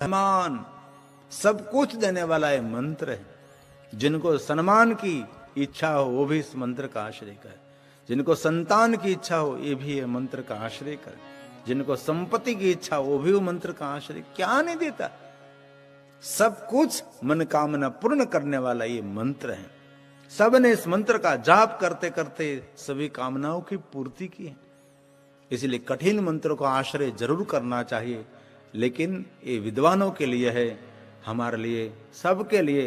सम्मान सब कुछ देने वाला ये मंत्र है। जिनको सम्मान की इच्छा हो वो भी इस मंत्र का आश्रय करे, जिनको संतान की इच्छा हो ये भी ये मंत्र का आश्रय करे, जिनको संपत्ति की इच्छा हो वो भी वो मंत्र का आश्रय। क्या नहीं देता, सब कुछ मनोकामना पूर्ण करने वाला ये मंत्र है। सबने इस मंत्र का जाप करते करते सभी कामनाओं की पूर्ति की है। इसलिए कठिन मंत्र को आश्रय जरूर करना चाहिए, लेकिन ये विद्वानों के लिए है, हमारे लिए सबके लिए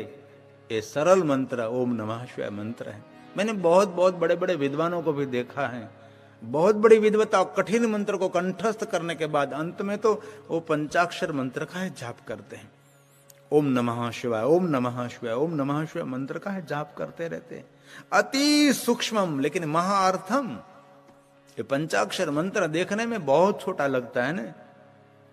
ये सरल मंत्र ओम नमः शिवाय मंत्र है। मैंने बहुत बहुत बड़े बड़े विद्वानों को भी देखा है, बहुत बड़ी विद्वता और कठिन मंत्र को कंठस्थ करने के बाद अंत में तो वो पंचाक्षर मंत्र का है जाप करते हैं। ओम नमः शिवाय, ओम नमः शिवाय, ओम नमः शिवाय मंत्र का है जाप करते रहते हैं। अति सूक्ष्मम लेकिन महाअर्थम। ये पंचाक्षर मंत्र देखने में बहुत छोटा लगता है ना,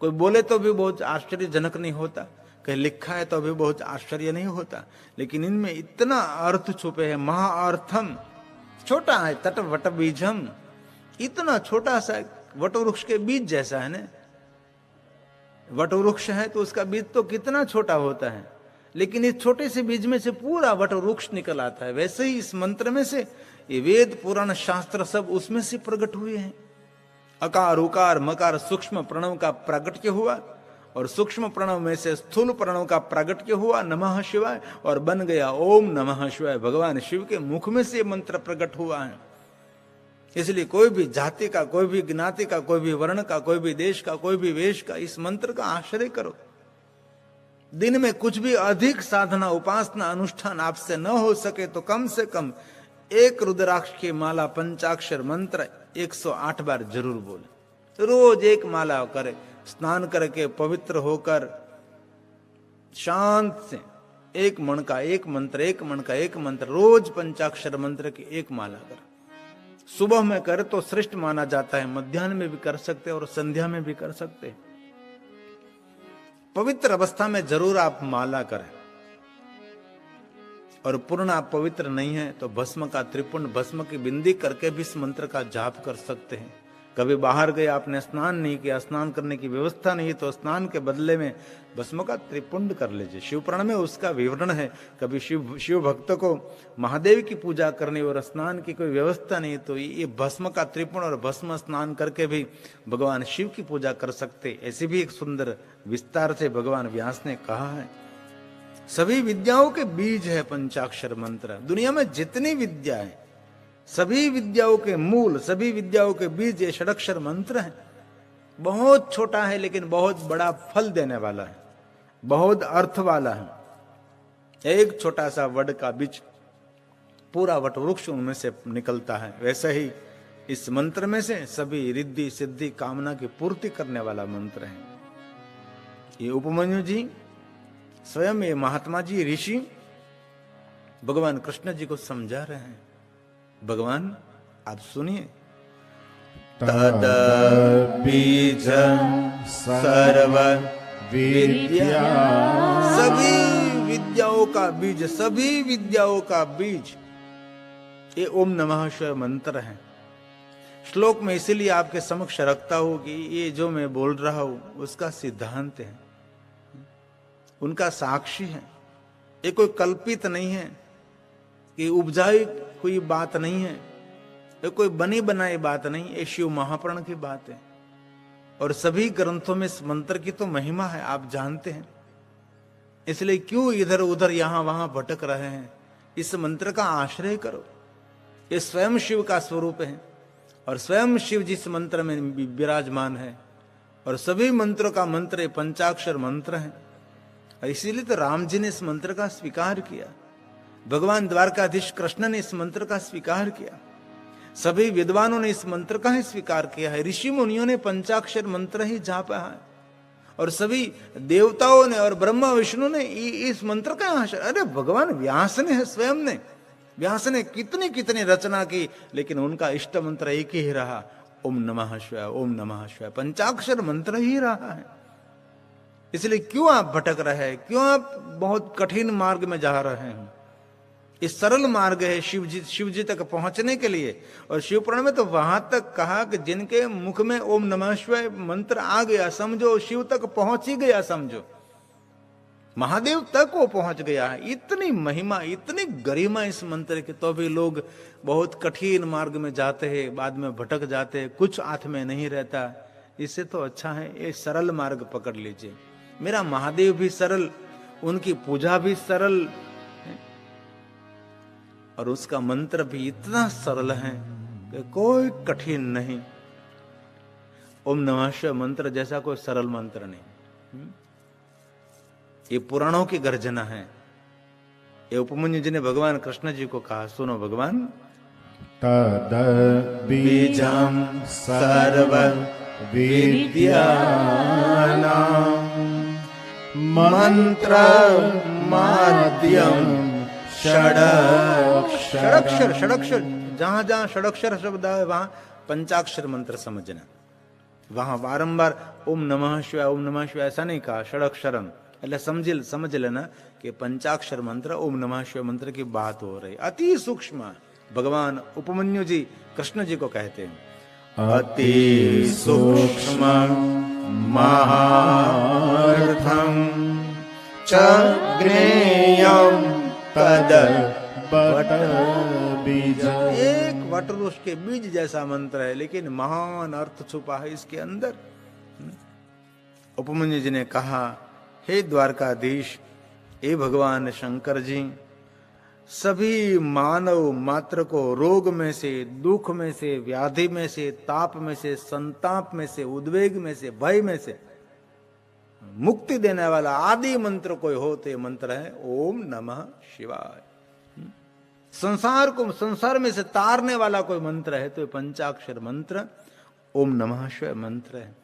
कोई बोले तो भी बहुत आश्चर्यजनक नहीं होता, कहीं लिखा है तो भी बहुत आश्चर्य नहीं होता, लेकिन इनमें इतना अर्थ छुपे हैं। महाअर्थम छोटा है, तट वट बीजम, इतना छोटा सा वट वृक्ष के बीज जैसा है ना। वट वृक्ष है तो उसका बीज तो कितना छोटा होता है, लेकिन इस छोटे से बीज में से पूरा वट वृक्ष निकल आता है। वैसे ही इस मंत्र में से ये वेद पुराण शास्त्र सब उसमें से प्रकट हुए हैं। अकार उकार मकार सूक्ष्म प्रणव का प्रागट्य हुआ, और सूक्ष्म प्रणव में से स्थूल प्रणव का प्रागट्य हुआ नमः शिवाय, और बन गया ओम नमः शिवाय। भगवान शिव के मुख में से मंत्र प्रकट हुआ है। इसलिए कोई भी जाति का, कोई भी ज्ञाति का, कोई भी वर्ण का, कोई भी देश का, कोई भी वेश का इस मंत्र का आश्रय करो। दिन में कुछ भी अधिक साधना उपासना अनुष्ठान आपसे न हो सके तो कम से कम एक रुद्राक्ष की माला पंचाक्षर मंत्र 108 बार जरूर बोले। रोज एक माला करे, स्नान करके पवित्र होकर शांत से एक मन का एक मंत्र, एक मन का एक मंत्र, रोज पंचाक्षर मंत्र की एक माला करे। सुबह में करे तो श्रेष्ठ माना जाता है, मध्याह्न में भी कर सकते और संध्या में भी कर सकते हैं। पवित्र अवस्था में जरूर आप माला करें, और पूर्ण आप पवित्र नहीं है तो भस्म का त्रिपुंड, भस्म की बिंदी करके भी इस मंत्र का जाप कर सकते हैं। कभी बाहर गए, आपने स्नान नहीं किया, स्नान करने की व्यवस्था नहीं, तो स्नान के बदले में भस्म का त्रिपुंड कर लीजिए। शिव पुराण में उसका विवरण है। कभी शिव भक्त को महादेव की पूजा करनी और स्नान की कोई व्यवस्था नहीं, तो ये भस्म का त्रिपुंड और भस्म स्नान करके भी भगवान शिव की पूजा कर सकते। ऐसी भी एक सुंदर विस्तार से भगवान व्यास ने कहा है। सभी विद्याओं के बीज है पंचाक्षर मंत्र। दुनिया में जितनी विद्या है सभी विद्याओं के मूल, सभी विद्याओं के बीज ये षडक्षर मंत्र है। बहुत छोटा है लेकिन बहुत बड़ा फल देने वाला है, बहुत अर्थ वाला है। एक छोटा सा वड का बीज पूरा वट वृक्ष उनमें से निकलता है। वैसे ही इस मंत्र में से सभी रिद्धि सिद्धि कामना की पूर्ति करने वाला मंत्र है। ये उपमन्यु जी स्वयं, ये महात्मा जी ऋषि भगवान कृष्ण जी को समझा रहे हैं। भगवान आप सुनिए। तद बीज सर्व विद्या, सभी विद्याओं का बीज, सभी विद्याओं का बीज ये ओम नमः शिवाय मंत्र है। श्लोक में इसीलिए आपके समक्ष रखता हूं कि ये जो मैं बोल रहा हूं उसका सिद्धांत है, उनका साक्षी है। ये कोई कल्पित नहीं है, कि उपजाई कोई बात नहीं है, ये कोई बनी बनाई बात नहीं, ये शिव महापुराण की बात है। और सभी ग्रंथों में इस मंत्र की तो महिमा है, आप जानते हैं। इसलिए क्यों इधर उधर यहां वहां भटक रहे हैं। इस मंत्र का आश्रय करो। ये स्वयं शिव का स्वरूप है, और स्वयं शिव जिस मंत्र में विराजमान है, और सभी मंत्रों का मंत्र पंचाक्षर मंत्र है। इसीलिए तो राम जी ने इस मंत्र का स्वीकार किया, भगवान द्वारकाधीश कृष्ण ने इस मंत्र का स्वीकार किया, सभी विद्वानों ने इस मंत्र का ही स्वीकार किया है। ऋषि मुनियों ने पंचाक्षर मंत्र ही जापा है, और सभी देवताओं ने और ब्रह्मा विष्णु ने इस मंत्र का आश्रय। अरे भगवान व्यास ने है, स्वयं ने, व्यास ने कितनी कितनी रचना की, लेकिन उनका इष्ट मंत्र एक ही रहा, ओम नमः शिवाय, ओम नमः शिवाय। पंचाक्षर मंत्र ही रहा है। इसलिए क्यों आप भटक रहे हैं, क्यों आप बहुत कठिन मार्ग में जा रहे हैं। इस सरल मार्ग है शिव जी तक पहुंचने के लिए। और शिव पुराण में तो वहां तक कहा कि जिनके मुख में ओम नमः शिवाय मंत्र आ गया, समझो शिव तक पहुंच ही गया, समझो। महादेव तक वो पहुंच गया है। इतनी महिमा, इतनी गरिमा इस मंत्र की, तो भी लोग बहुत कठिन मार्ग में जाते हैं, बाद में भटक जाते हैं, कुछ हाथ में नहीं रहता। इससे तो अच्छा है ये सरल मार्ग पकड़ लीजिए। मेरा महादेव भी सरल, उनकी पूजा भी सरल और उसका मंत्र भी इतना सरल है कि कोई कठिन नहीं। ओम नमः शिवाय मंत्र जैसा कोई सरल मंत्र नहीं। ये पुराणों की गर्जना है। ये उपमन्यु जी ने भगवान कृष्ण जी को कहा, सुनो भगवान, तद बीजम सर्व विद्यानां मंत्र माध्यम षडक्षर। षडक्षर जहां जहां षडक्षर शब्द है वहां पंचाक्षर मंत्र समझना। वहां बारंबार ओम नमः शिवाय, ओम नमः शिवाय ऐसा नहीं कहा, षडक्षरम। એટલે समझ लेना कि पंचाक्षर मंत्र ओम नमः शिवाय मंत्र की बात हो रही। अति सूक्ष्म भगवान उपमन्यु जी कृष्ण जी को कहते हैं, अति सूक्ष्म महार्थम च ज्ञेयं तद वट बीज। एक वटवृक्ष के बीज जैसा मंत्र है, लेकिन महान अर्थ छुपा है इसके अंदर। उपमन्यु जी ने कहा, हे द्वारकाधीश, हे भगवान शंकर जी, सभी मानव मात्र को रोग में से, दुख में से, व्याधि में से, ताप में से, संताप में से, उद्वेग में से, भय में से मुक्ति देने वाला आदि मंत्र कोई हो तो ये मंत्र है ओम नमः शिवाय। संसार में से तारने वाला कोई मंत्र है तो ये पंचाक्षर मंत्र ओम नमः शिवाय मंत्र है।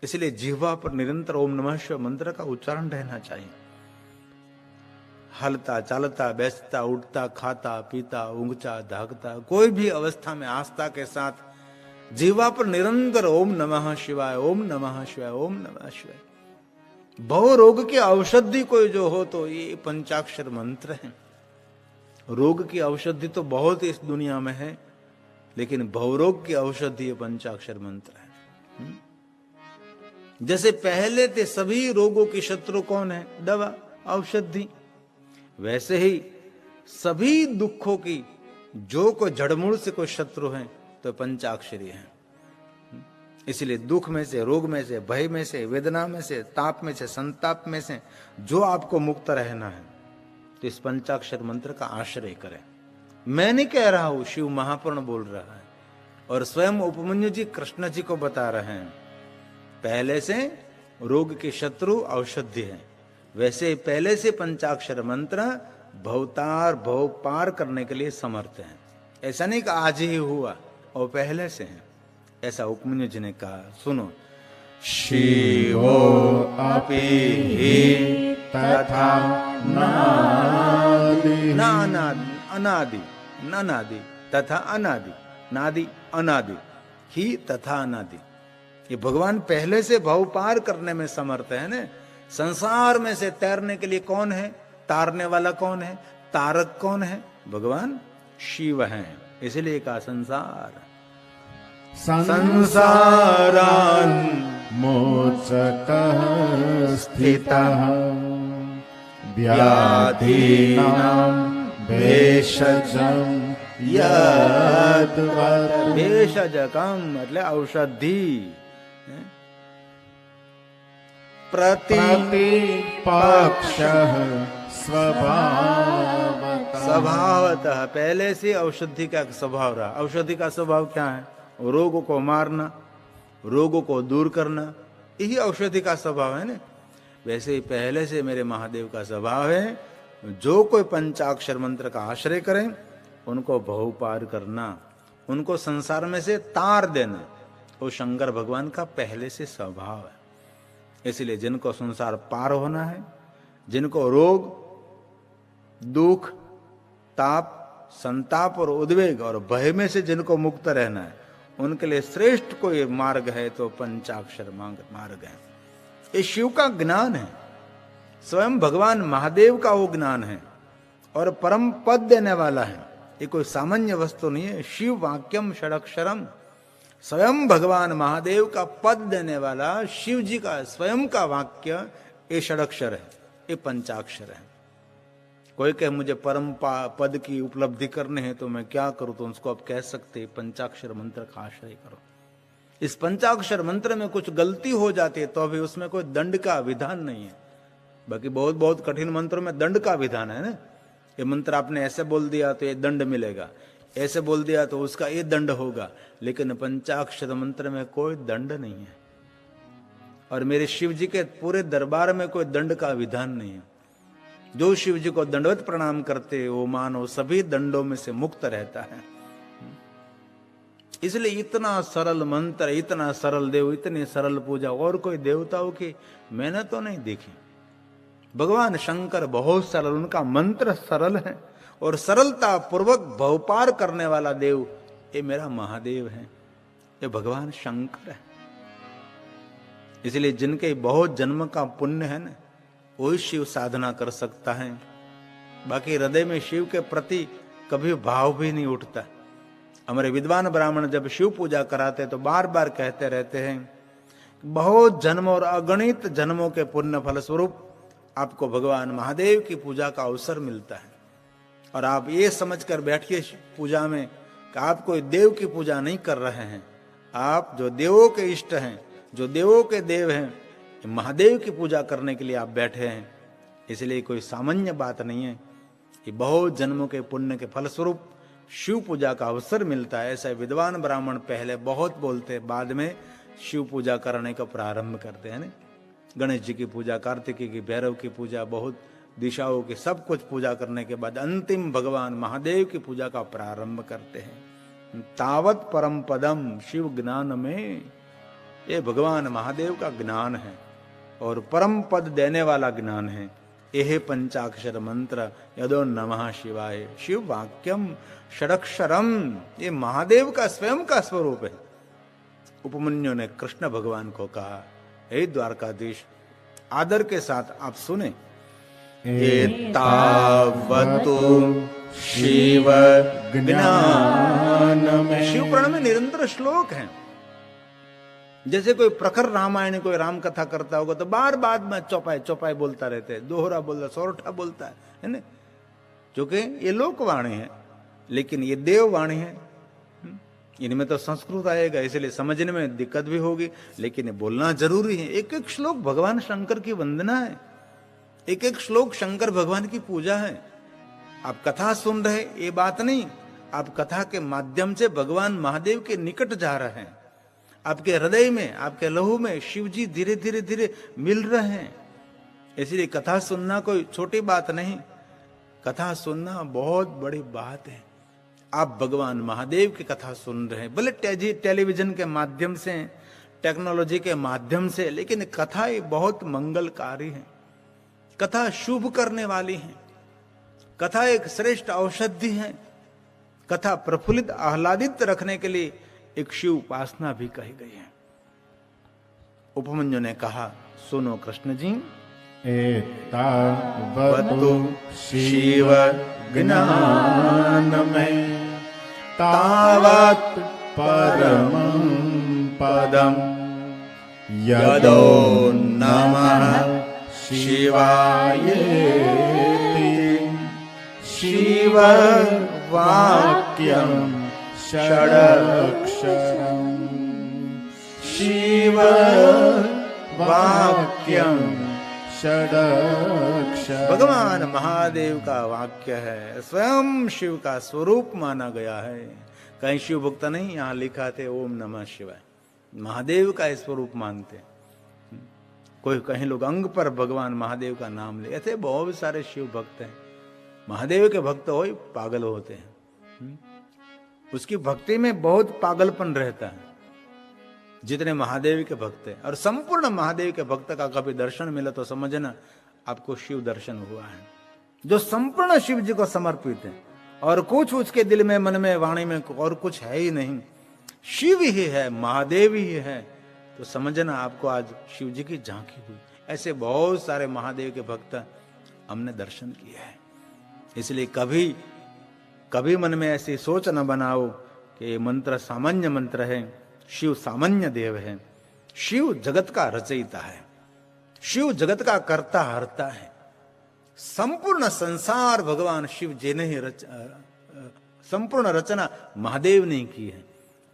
इसलिए जिह्वा पर निरंतर ओम नमः शिवाय मंत्र का उच्चारण रहना चाहिए। हलता चलता, बैठता, उठता, खाता, पीता, ऊंघता, धागता, कोई भी अवस्था में आस्था के साथ जिह्वा पर निरंतर ओम नमः शिवाय, ओम नमः शिवाय, ओम नमः शिवाय। भव रोग की औषधि कोई जो हो तो ये पंचाक्षर मंत्र है। रोग की औषधि तो बहुत इस दुनिया में है, लेकिन भवरोग की औषधि ये पंचाक्षर मंत्र है। जैसे पहले थे सभी रोगों की शत्रु कौन है? दवा, औषधि। वैसे ही सभी दुखों की जो कोई जड़मूल से कोई शत्रु है तो पंचाक्षरी है। इसलिए दुख में से, रोग में से, भय में से, वेदना में से, ताप में से, संताप में से जो आपको मुक्त रहना है तो इस पंचाक्षर मंत्र का आश्रय करें। मैं नहीं कह रहा हूं, शिव महापुराण बोल रहा है और स्वयं उपमन्यु जी कृष्ण जी को बता रहे हैं। पहले से रोग के शत्रु औषधि है, वैसे पहले से पंचाक्षर मंत्र भवतार भव पार करने के लिए समर्थ है। ऐसा नहीं कि आज ही हुआ और पहले से है, ऐसा उपमन्यु जी ने कहा। सुनो, शिवो अपि हि तथा नादि अनादि नादि तथा अनादि, नादि अनादि ही तथा अनादि। ये भगवान पहले से भव पार करने में समर्थ है ना। संसार में से तैरने के लिए कौन है? तारने वाला कौन है? तारक कौन है? भगवान शिव हैं। इसलिए कहा संसार संसारान मोचकः स्थितः व्याधीनां भेषजं यद्वत्। भेषजकम मतलब औषधि। प्रतिपक्षः स्वभावतः पहले से औषधि का स्वभाव रहा। औषधि का स्वभाव क्या है? रोग को मारना, रोगों को दूर करना, यही औषधि का स्वभाव है ना। वैसे ही पहले से मेरे महादेव का स्वभाव है, जो कोई पंचाक्षर मंत्र का आश्रय करें उनको भव पार करना, उनको संसार में से तार देना, वो शंकर भगवान का पहले से स्वभाव है। इसलिए जिनको संसार पार होना है, जिनको रोग, दुख, ताप, संताप और उद्वेग और भय में से जिनको मुक्त रहना है, उनके लिए श्रेष्ठ कोई मार्ग है तो पंचाक्षर मार्ग है। ये शिव का ज्ञान है, स्वयं भगवान महादेव का वो ज्ञान है और परम पद देने वाला है। ये कोई सामान्य वस्तु नहीं है। शिव वाक्यम षडक्षरम, स्वयं भगवान महादेव का पद देने वाला शिव जी का स्वयं का वाक्य ये षडक्षर है, ये पंचाक्षर है। कोई कहे मुझे परम पद की उपलब्धि करने हैं तो मैं क्या करूं, तो उसको आप कह सकते पंचाक्षर मंत्र का आश्रय करो। इस पंचाक्षर मंत्र में कुछ गलती हो जाती है तो अभी उसमें कोई दंड का विधान नहीं है। बाकी बहुत बहुत कठिन मंत्रों में दंड का विधान है ना। ये मंत्र आपने ऐसे बोल दिया तो ये दंड मिलेगा, ऐसे बोल दिया तो उसका ये दंड होगा, लेकिन पंचाक्षर मंत्र में कोई दंड नहीं है। और मेरे शिव जी के पूरे दरबार में कोई दंड का विधान नहीं है। जो शिव जी को दंडवत प्रणाम करते वो मानो सभी दंडों में से मुक्त रहता है। इसलिए इतना सरल मंत्र, इतना सरल देव, इतनी सरल पूजा और कोई देवताओं की मैंने तो नहीं देखी। भगवान शंकर बहुत सरल, उनका मंत्र सरल है और सरलता पूर्वक भवपार करने वाला देव ये मेरा महादेव है, ये भगवान शंकर है। इसलिए जिनके बहुत जन्म का पुण्य है ना, वही शिव साधना कर सकता है। बाकी हृदय में शिव के प्रति कभी भाव भी नहीं उठता। हमारे विद्वान ब्राह्मण जब शिव पूजा कराते तो बार बार कहते रहते हैं, बहुत जन्म और अगणित जन्मों के पुण्य फल स्वरूप आपको भगवान महादेव की पूजा का अवसर मिलता है। और आप ये समझकर बैठिए पूजा में कि आप कोई देव की पूजा नहीं कर रहे हैं, आप जो देवों के इष्ट हैं, जो देवों के देव हैं, महादेव की पूजा करने के लिए आप बैठे हैं। इसलिए कोई सामान्य बात नहीं है कि बहुत जन्मों के पुण्य के फलस्वरूप शिव पूजा का अवसर मिलता है। ऐसा विद्वान ब्राह्मण पहले बहुत बोलते, बाद में शिव पूजा करने का प्रारंभ करते हैं। ना गणेश जी की पूजा, कार्तिकी की, भैरव की पूजा, बहुत दिशाओं की सब कुछ पूजा करने के बाद अंतिम भगवान महादेव की पूजा का प्रारंभ करते हैं। तावत परम पदम शिव ज्ञान में, ये भगवान महादेव का ज्ञान है और परम पद देने वाला ज्ञान है। यह पंचाक्षर मंत्र यदो नमः शिवाय, शिव वाक्यम षडक्षरम, ये महादेव का स्वयं का स्वरूप है। उपमन्यु ने कृष्ण भगवान को कहा, हे द्वारकाधीश, आदर के साथ आप सुने। एतावतु शिव ज्ञान में, शिव पुराण में निरंतर श्लोक हैं। जैसे कोई प्रखर रामायण, कोई राम कथा करता होगा तो बार बार में चौपाई चौपाई बोलता रहते हैं, दोहरा बोलता, सोरठा बोलता है ना, क्योंकि ये लोकवाणी है, लेकिन ये देववाणी है। इनमें तो संस्कृत आएगा, इसलिए समझने में दिक्कत भी होगी, लेकिन ये बोलना जरूरी है। एक एक श्लोक भगवान शंकर की वंदना है, एक एक श्लोक शंकर भगवान की पूजा है। आप कथा सुन रहे ये बात नहीं, आप कथा के माध्यम से भगवान महादेव के निकट जा रहे हैं। आपके हृदय में, आपके लहू में शिव जी धीरे धीरे धीरे मिल रहे हैं। इसलिए कथा सुनना कोई छोटी बात नहीं, कथा सुनना बहुत बड़ी बात है। आप भगवान महादेव की कथा सुन रहे हैं, भले टेलीविजन के माध्यम से, टेक्नोलॉजी के माध्यम से, लेकिन कथा ये बहुत मंगलकारी है। कथा शुभ करने वाली है, कथा एक श्रेष्ठ औषधि है। कथा प्रफुल्लित आह्लादित रखने के लिए एक शिव उपासना भी कही गई है। उपमन्यु ने कहा, सुनो कृष्ण जी, एतावतु शिव ज्ञान में तावत् परमं पदं यदो नमः शिवाय शिव वाक्यं षडक्षरं शिव वाक्यं षडक्षर। भगवान महादेव का वाक्य है, स्वयं शिव का स्वरूप माना गया है। कहीं शिव भक्त नहीं, यहाँ लिखा थे ओम नमः शिवाय, महादेव का स्वरूप मानते। कोई कहीं लोग अंग पर भगवान महादेव का नाम ले, ऐसे बहुत सारे शिव भक्त हैं। महादेव के भक्त हो पागल होते हैं, उसकी भक्ति में बहुत पागलपन रहता है। जितने महादेव के भक्त हैं, और संपूर्ण महादेव के भक्त का कभी दर्शन मिला तो समझना आपको शिव दर्शन हुआ है। जो संपूर्ण शिव जी को समर्पित है और कुछ उसके दिल में, मन में, वाणी में और कुछ है ही नहीं, शिव ही है, महादेव ही है, तो समझना आपको आज शिव जी की झांकी हुई। ऐसे बहुत सारे महादेव के भक्त हमने दर्शन किए हैं। इसलिए कभी कभी मन में ऐसी सोच न बनाओ कि ये मंत्र सामान्य मंत्र है। शिव सामान्य देव है, शिव जगत का रचयिता है। शिव जगत का कर्ता हरता है। संपूर्ण संसार भगवान शिव जी ने ही संपूर्ण रचना महादेव ने की है।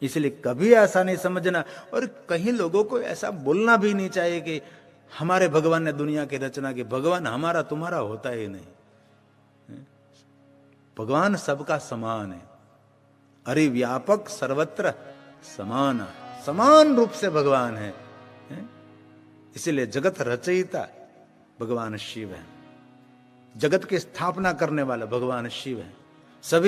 इसलिए कभी ऐसा नहीं समझना, और कहीं लोगों को ऐसा बोलना भी नहीं चाहिए कि हमारे भगवान ने दुनिया की रचना की। भगवान हमारा तुम्हारा होता ही नहीं। भगवान सबका समान है। अरे व्यापक सर्वत्र समान, समान रूप से भगवान है। इसलिए जगत रचयिता भगवान शिव है, जगत की स्थापना करने वाला भगवान शिव है। सभी